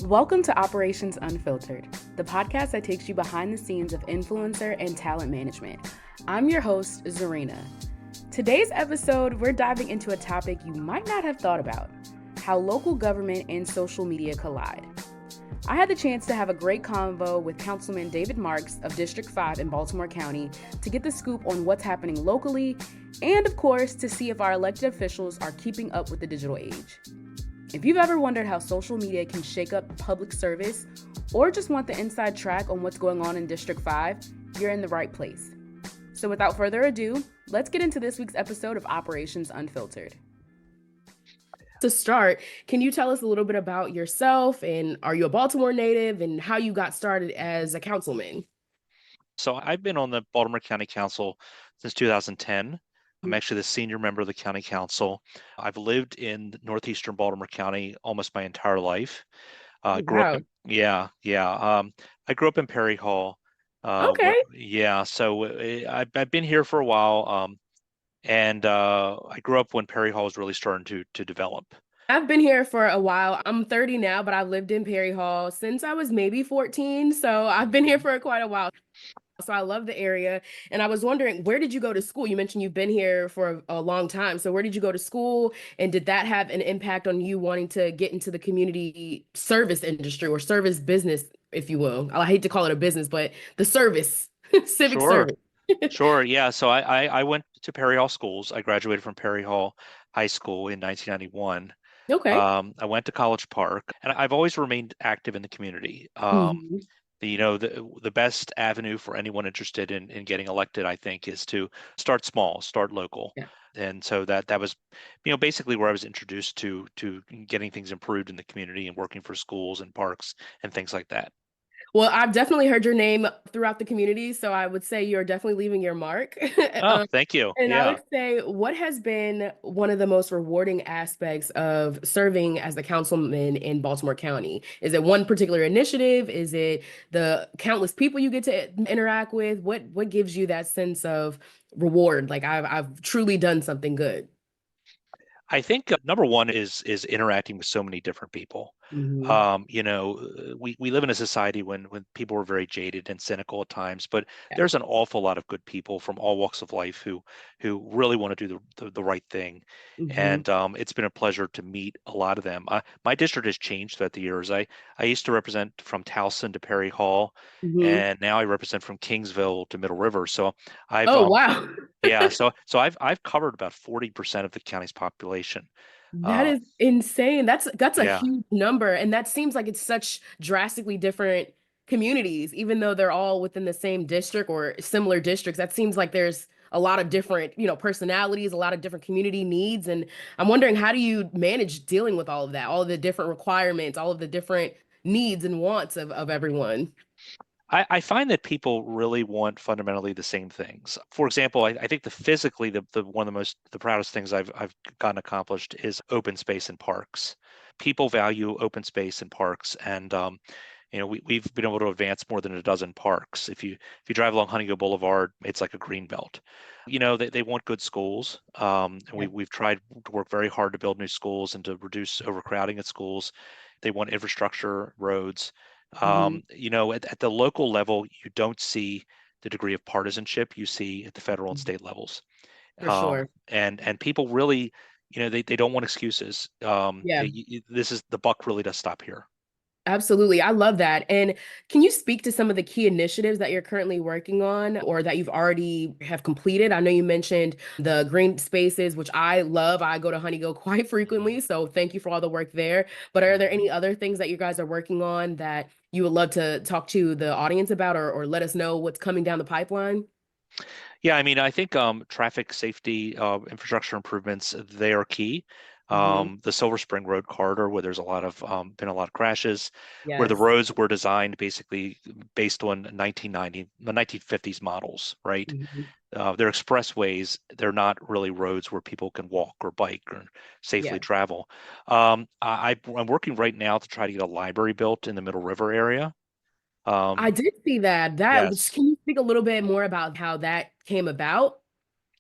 Welcome to Operations Unfiltered, the podcast that takes you behind the scenes of influencer and talent management. I'm your host, Zuryna. Today's episode, we're diving into a topic you might not have thought about: how local government and social media collide. I had the chance to have a great convo with Councilman David Marks of District 5 in Baltimore County to get the scoop on what's happening locally and, of course, to see if our elected officials are keeping up with the digital age. If you've ever wondered how social media can shake up public service or just want the inside track on what's going on in District 5, you're in the right place. So without further ado, let's get into this week's episode of Operations Unfiltered. To start, can you tell us a little bit about yourself, and are you a Baltimore native, and how you got started as a councilman? So I've been on the Baltimore County Council since 2010. I'm actually the senior member of the county council. I've lived in northeastern Baltimore County almost my entire life. Oh, Grew up wow. in, yeah. I grew up in Perry Hall. Okay. So I've been here for a while. And I grew up when Perry Hall was really starting to develop. I've been here for a while. I'm 30 now, but I've lived in Perry Hall since I was maybe 14. So I've been here for quite a while. So I love the area. And I was wondering, where did you go to school? You mentioned you've been here for a long time. So where did you go to school? And did that have an impact on you wanting to get into the community service industry or service business, if you will? I hate to call it a business, but the service, civic Sure, service. sure. Yeah. So I went to Perry Hall schools. I graduated from Perry Hall High School in 1991. Okay. I went to College Park, and I've always remained active in the community. Mhm. The best avenue for anyone interested in getting elected, I think, is to start small, start local. Yeah. And so that was, basically where I was introduced to getting things improved in the community and working for schools and parks and things like that. Well, I've definitely heard your name throughout the community, so I would say you're definitely leaving your mark. Oh, thank you. And I Yeah. would say, what has been one of the most rewarding aspects of serving as the councilman in Baltimore County? Is it one particular initiative? Is it the countless people you get to interact with? What gives you that sense of reward? Like I've truly done something good. I think number one is interacting with so many different people. Hmm. We live in a society when people are very jaded and cynical at times, but Yeah. there's an awful lot of good people from all walks of life who really want to do the right thing. Hmm. And it's been a pleasure to meet a lot of them. My district has changed throughout the years. I used to represent from Towson to Perry Hall, Hmm. and now I represent from Kingsville to Middle River. So I've Oh, wow. yeah, so I've covered about 40% of the county's population. That Uh, is insane. That's a yeah, huge number. And that seems like it's such drastically different communities, even though they're all within the same district or similar districts. That seems like there's a lot of different, personalities, a lot of different community needs. And I'm wondering, how do you manage dealing with all of that, all of the different requirements, all of the different needs and wants of everyone? I find that people really want fundamentally the same things. For example, I think the one of the proudest things I've gotten accomplished is open space in parks. People value open space in parks, and we've been able to advance more than a dozen parks. If you drive along Honeygo Boulevard, it's like a green belt. They want good schools, and Yeah. we've tried to work very hard to build new schools and to reduce overcrowding at schools. They want infrastructure, roads. Hmm. At the local level, you don't see the degree of partisanship you see at the federal and state levels. For sure. And people really, they don't want excuses. Yeah. This is the buck really does stop here. Absolutely. I love that. And can you speak to some of the key initiatives that you're currently working on or that you've already have completed? I know you mentioned the green spaces, which I love. I go to Honeygo quite frequently, so thank you for all the work there. But are there Mhm. any other things that you guys are working on that you would love to talk to the audience about or let us know what's coming down the pipeline? Yeah, I mean, I think traffic safety infrastructure improvements, they are key. Hmm. The Silver Spring Road corridor, where there's been a lot of crashes, where the Yes. roads were designed basically based on the 1950s models, right? Hmm. They're expressways. They're not really roads where people can walk or bike or safely Yeah. travel. I'm working right now to try to get a library built in the Middle River area. I Um, did see that. yes. Can you speak a little bit more about how that came about?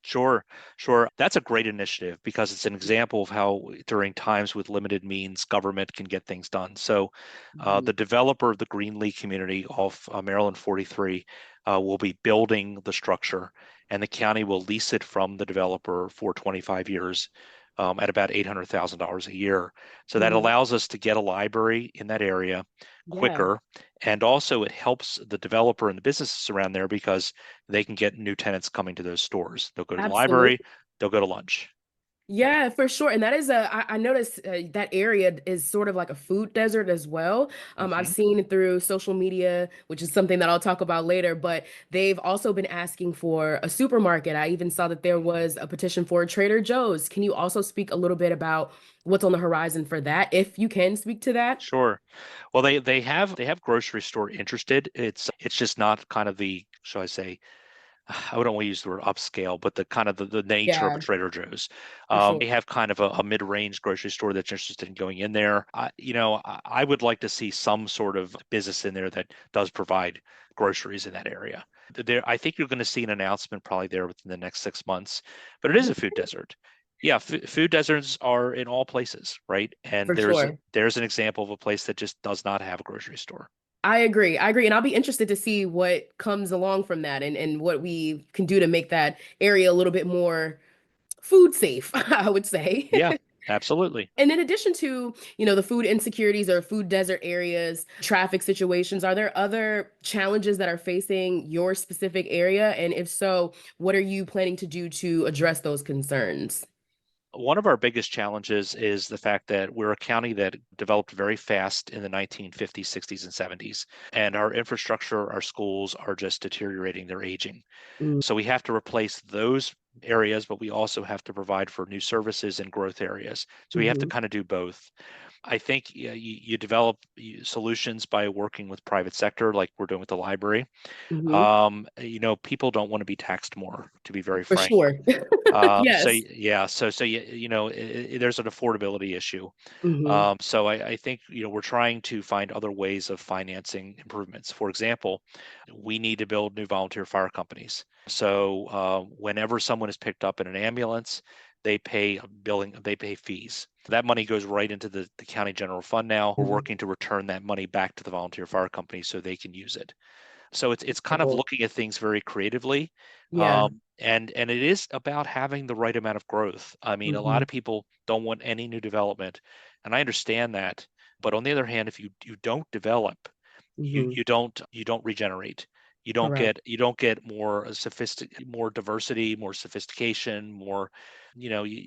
Sure, sure. That's a great initiative because it's an example of how during times with limited means, government can get things done. So, Mhm. the developer of the Greenlee community off Maryland 43 will be building the structure, and the county will lease it from the developer for 25 years at about $800,000 a year. So that Mhm. allows us to get a library in that area Yeah, quicker, and also it helps the developer and the businesses around there because they can get new tenants coming to those stores. They'll go to the library, absolutely. they'll go to lunch. Yeah, for sure. And that is I noticed that area is sort of like a food desert as well. I've Hmm. seen it through social media, which is something that I'll talk about later, but they've also been asking for a supermarket. I even saw that there was a petition for Trader Joe's. Can you also speak a little bit about what's on the horizon for that, if you can speak to that? Sure. Well, they have grocery store interested. It's just not kind of the, shall I say, I wouldn't want to use the word upscale, but the kind of the nature of a Yeah, Trader Joe's. for sure. They have kind of a mid-range grocery store that's interested in going in there. I would like to see some sort of business in there that does provide groceries in that area. I think you're going to see an announcement probably there within the next 6 months, but it is a food desert. Yeah, food deserts are in all places, right? And For there's sure. there's an example of a place that just does not have a grocery store. I agree. I agree. And I'll be interested to see what comes along from that and what we can do to make that area a little bit more food safe, I would say. Yeah, absolutely. And in addition to, the food insecurities or food desert areas, traffic situations, are there other challenges that are facing your specific area? And if so, what are you planning to do to address those concerns? One of our biggest challenges is the fact that we're a county that developed very fast in the 1950s, 60s, and 70s. And our infrastructure, our schools are just deteriorating, they're aging. Mm, So we have to replace those areas, but we also have to provide for new services and growth areas. So we have to mhm, kind of do both. I think you develop solutions by working with private sector, like we're doing with the library. mhm. People don't want to be taxed more, to be very For frank. sure. So Yes. yeah, there's an affordability issue. Hmm. So I think we're trying to find other ways of financing improvements. For example, we need to build new volunteer fire companies. So whenever someone is picked up in an ambulance, they pay fees. That money goes right into the county general fund now. We're working to return that money back to the volunteer fire company so they can use it. So it's kind of looking at things very creatively, Yeah. and it is about having the right amount of growth. I mean, a lot Hmm. of people don't want any new development, and I understand that. But on the other hand, if you don't develop, you Hmm. you don't you don't regenerate. Correct. You don't get more more diversity, more sophistication, more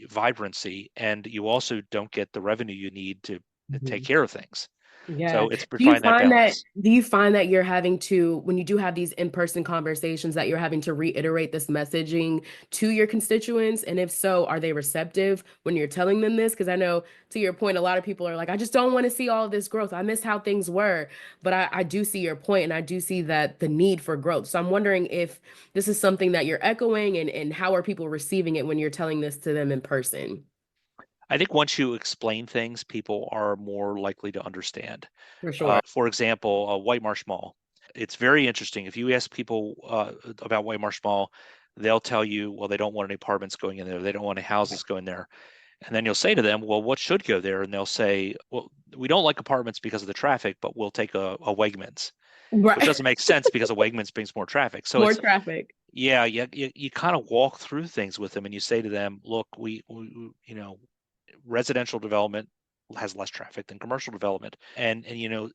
vibrancy, and you also don't get the revenue you need to take care of things. Yeah. So it's find that balance. Do you find that you're having to, when you do have these in-person conversations, that you're having to reiterate this messaging to your constituents? And if so, are they receptive when you're telling them this? Because I know, to your point, a lot of people are like, I just don't want to see all of this growth. I miss how things were. But I do see your point, and I do see that the need for growth. So I'm wondering if this is something that you're echoing, and how are people receiving it when you're telling this to them in person? I think once you explain things, people are more likely to understand. For sure. For example, White Marsh Mall. It's very interesting. If you ask people about White Marsh Mall, they'll tell you, well, they don't want any apartments going in there. They don't want any houses going there. And then you'll say to them, well, what should go there? And they'll say, well, we don't like apartments because of the traffic, but we'll take a Wegmans, which Right. doesn't make sense because a Wegmans brings more traffic. So More it's, traffic. yeah, you kind of walk through things with them and you say to them, look, residential development has less traffic than commercial development, and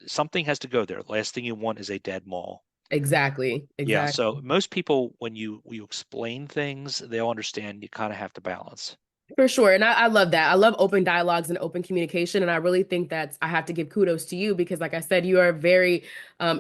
something has to go there. The last thing you want is a dead mall. Exactly. Yeah, Exactly. so most people, when you explain things, they'll understand you kind of have to balance. For sure. And I love that. I love open dialogues and open communication. And I really think that I have to give kudos to you because, like I said, you are very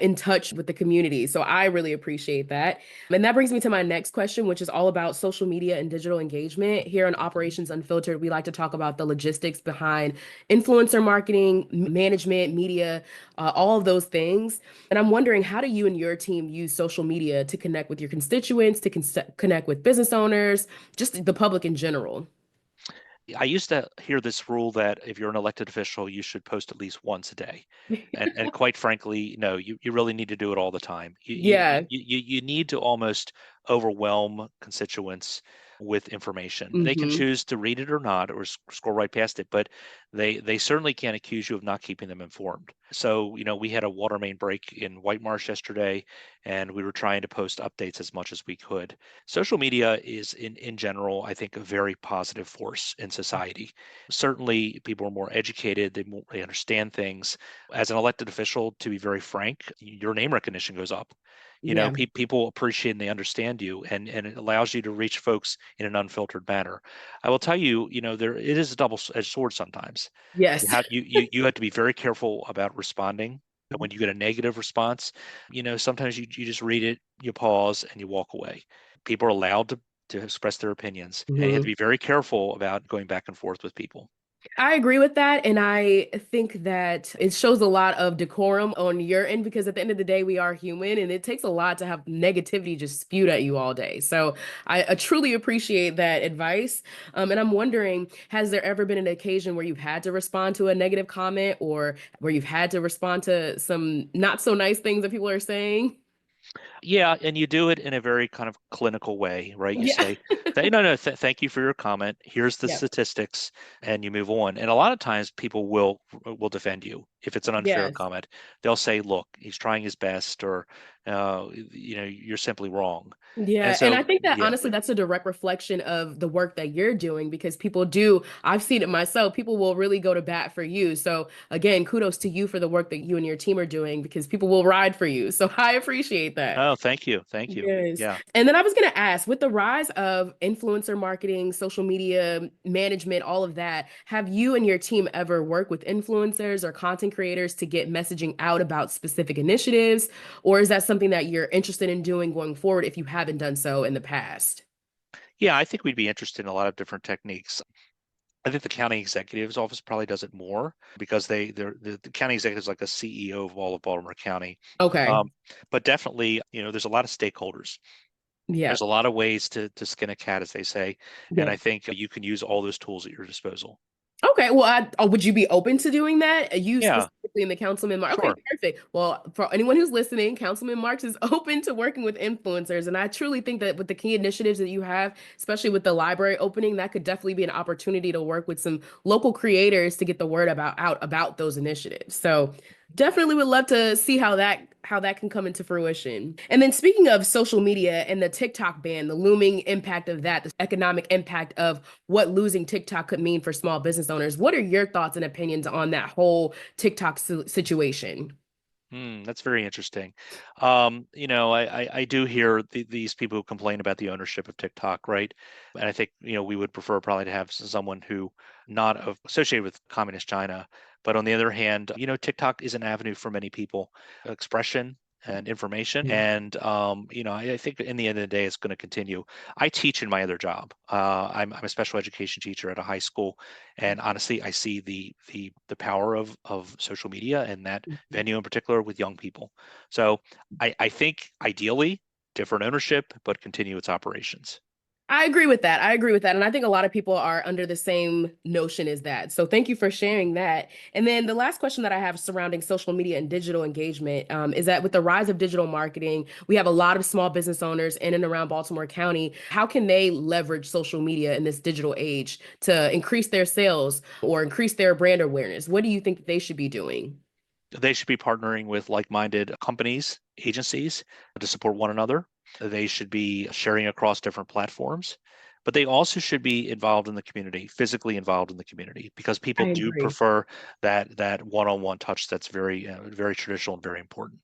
in touch with the community. So I really appreciate that. And that brings me to my next question, which is all about social media and digital engagement. Here on Mhm. Operations Unfiltered, we like to talk about the logistics behind influencer marketing, management, media, all of those things. And I'm wondering, how do you and your team use social media to connect with your constituents, to connect with business owners, just the public in general? I used to hear this rule that if you're an elected official, you should post at least once a day. And quite frankly, no, you really need to do it all the time. Yeah. You need to almost overwhelm constituents. with information. They can Hmm. choose to read it or not, or scroll right past it, but they certainly can't accuse you of not keeping them informed. So, we had a water main break in White Marsh yesterday, and we were trying to post updates as much as we could. Social media is, in general, I think, a very positive force in society. Certainly, people are more educated, they understand things. As an elected official, to be very frank, your name recognition goes up. Yeah. People appreciate and they understand you, and it allows you to reach folks in an unfiltered manner. I will tell you, there it is a double-edged sword sometimes. You Yes. have you have to be very careful about responding. And when you get a negative response, sometimes you just read it, you pause, and you walk away. People are allowed to express their opinions, and you have to Mhm. be very careful about going back and forth with people. I agree with that. And I think that it shows a lot of decorum on your end because at the end of the day, we are human and it takes a lot to have negativity just spewed at you all day. So I truly appreciate that advice. And I'm wondering, has there ever been an occasion where you've had to respond to a negative comment or where you've had to respond to some not so nice things that people are saying? Yeah, and you do it in a very kind of clinical way, right? You Yeah. say, No, no, thank you for your comment. Here's the Yeah. statistics," and you move on. And a lot of times, people will defend you if it's an unfair Yes. comment. They'll say, "Look, he's trying his best," or, "You're simply wrong." And Yeah, and I so, think that yeah. honestly, that's a direct reflection of the work that you're doing because people do, I've seen it myself, people will really go to bat for you. So, again, kudos to you for the work that you and your team are doing because people will ride for you. So, I appreciate that. Oh, thank you, thank you. Yes. Yeah. And then I was going to ask, with the rise of influencer marketing, social media management, all of that, have you and your team ever worked with influencers or content creators to get messaging out about specific initiatives? Or is that something that you're interested in doing going forward if you haven't done so in the past? Yeah, I think we'd be interested in a lot of different techniques. I think the county executive's office probably does it more because the county executive is like a CEO of all of Baltimore County. Okay. Um, but definitely, there's a lot of stakeholders. Yeah. There's a lot of ways to skin a cat, as they say, and Yeah. I think you can use all those tools at your disposal. Okay, well, would you be open to doing that? You Yeah, specifically in the Councilman Marks. Okay, sure. perfect. Well, for anyone who's listening, Councilman Marks is open to working with influencers, and I truly think that with the key initiatives that you have, especially with the library opening, that could definitely be an opportunity to work with some local creators to get the word out about those initiatives. So, definitely would love to see how that can come into fruition. And then speaking of social media and the TikTok ban, the looming impact of that, the economic impact of what losing TikTok could mean for small business owners. What are your thoughts and opinions on that whole TikTok situation? That's very interesting. I do hear these people who complain about the ownership of TikTok, right? And I think, we would prefer probably to have someone who not associated with communist China, but on the other hand, TikTok is an avenue for many people, expression and information. And, I think in the end of the day, it's going to continue. I teach in my other job. I'm a special education teacher at a high school, and honestly, I see the power of social media and that venue in particular with young people. So I think ideally different ownership, but continue its operations. I agree with that. I agree with that. And I think a lot of people are under the same notion as that. So thank you for sharing that. And then the last question that I have surrounding social media and digital engagement is that with the rise of digital marketing, we have a lot of small business owners in and around Baltimore County. How can they leverage social media in this digital age to increase their sales or increase their brand awareness? What do you think they should be doing? They should be partnering with like-minded companies, agencies to support one another. They should be sharing across different platforms, but they also should be involved in the community, physically involved in the community, because people I do agree. prefer that one-on-one touch that's very very traditional and very important.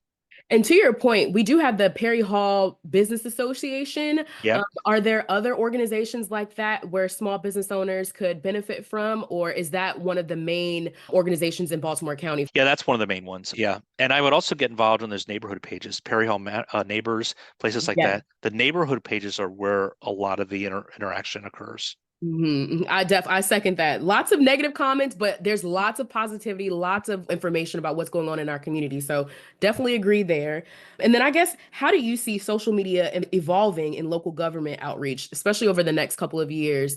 And to your point, we do have the Perry Hall Business Association. Yep. Are there other organizations like that where small business owners could benefit from, or is that one of the main organizations in Baltimore County? Yeah, that's one of the main ones. Yeah. And I would also get involved in those neighborhood pages, Perry Hall Neighbors, places like Yeah. that. The neighborhood pages are where a lot of the interaction occurs. I second that. Lots of negative comments, but there's lots of positivity, lots of information about what's going on in our community. So definitely agree there. And then I guess, how do you see social media evolving in local government outreach, especially over the next couple of years?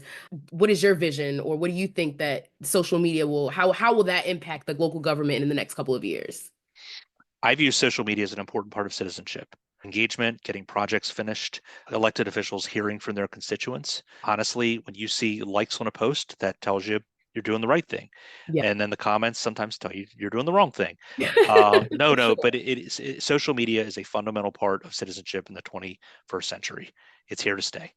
What is your vision, or what do you think that social media will, how will that impact the local government in the next couple of years? I view social media as an important part of citizenship. engagement, getting projects finished, elected officials hearing from their constituents. Honestly, when you see likes on a post, that tells you you're doing the right thing. Yeah. And then the comments sometimes tell you you're doing the wrong thing. For No, sure. but social media is a fundamental part of citizenship in the 21st century. It's here to stay.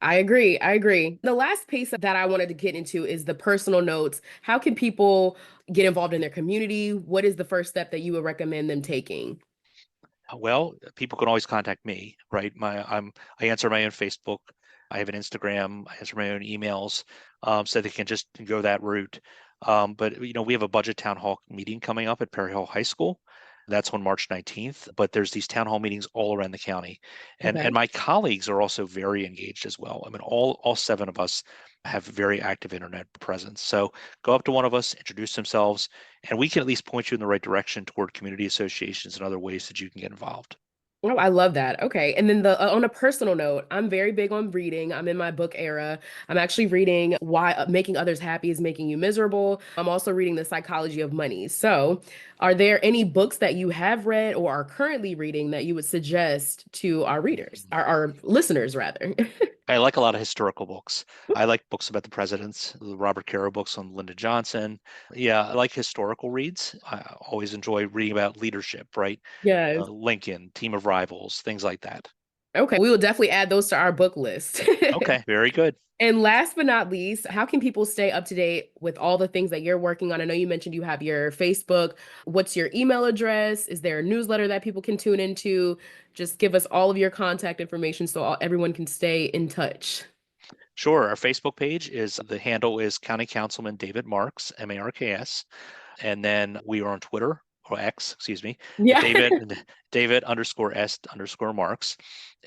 I agree. I agree. The last piece that I wanted to get into is the personal notes. How can people get involved in their community? What is the first step that you would recommend them taking? Well, people can always contact me, right? I answer my own Facebook. I have an Instagram. I answer my own emails, so they can just go that route. But we have a budget town hall meeting coming up at Perry Hall High School. That's on March 19th. But there's these town hall meetings all around the county, and Okay. my colleagues are also very engaged as well. I mean, all seven of us have very active internet presence. So go up to one of us, introduce themselves, and we can at least point you in the right direction toward community associations and other ways that you can get involved. Oh, I love that. Okay. And then the on a personal note, I'm very big on reading. I'm in my book era. I'm actually reading Why Making Others Happy is Making You Miserable. I'm also reading The Psychology of Money. So, are there any books that you have read or are currently reading that you would suggest to our readers, our listeners rather? I like a lot of historical books. I like books about the presidents, the Robert Caro books on Lyndon Johnson. Yeah, I like historical reads. I always enjoy reading about leadership, right? Yes. Lincoln, Team of Rivals, things like that. Okay. We will definitely add those to our book list. Okay, very good. And last but not least, how can people stay up to date with all the things that you're working on? I know you mentioned you have your Facebook. What's your email address? Is there a newsletter that people can tune into? Just give us all of your contact information so everyone can stay in touch. Sure. Our Facebook page the handle is County Councilman David Marks, Marks. And then we are on Twitter or X, excuse me, at Yeah. David underscore S underscore Marks.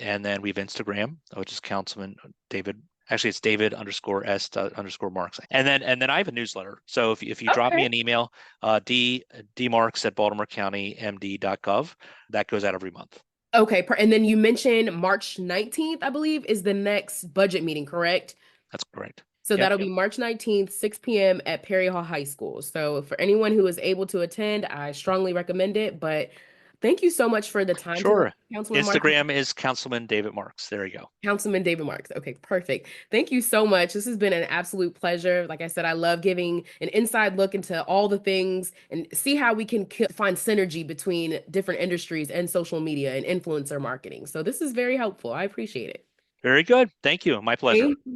And then we have Instagram, which is Councilman David. Actually, it's David underscore S underscore Marks. And then I have a newsletter. So if you drop me Okay. an email, dmarks at baltimorecounty.md.gov, that goes out every month. Okay. And then you mentioned March 19th, I believe, is the next budget meeting, correct? That's correct. So Yep. that'll be March 19th, 6 p.m. at Perry Hall High School. So for anyone who is able to attend, I strongly recommend it. But thank you so much for the time today, Sure. Councilman Marks. Instagram is Councilman David Marks. There you go. Councilman David Marks. Okay, perfect. Thank you so much. This has been an absolute pleasure. Like I said, I love giving an inside look into all the things and see how we can find synergy between different industries and social media and influencer marketing. So this is very helpful. I appreciate it. Very good. Thank you. My pleasure. Thank you.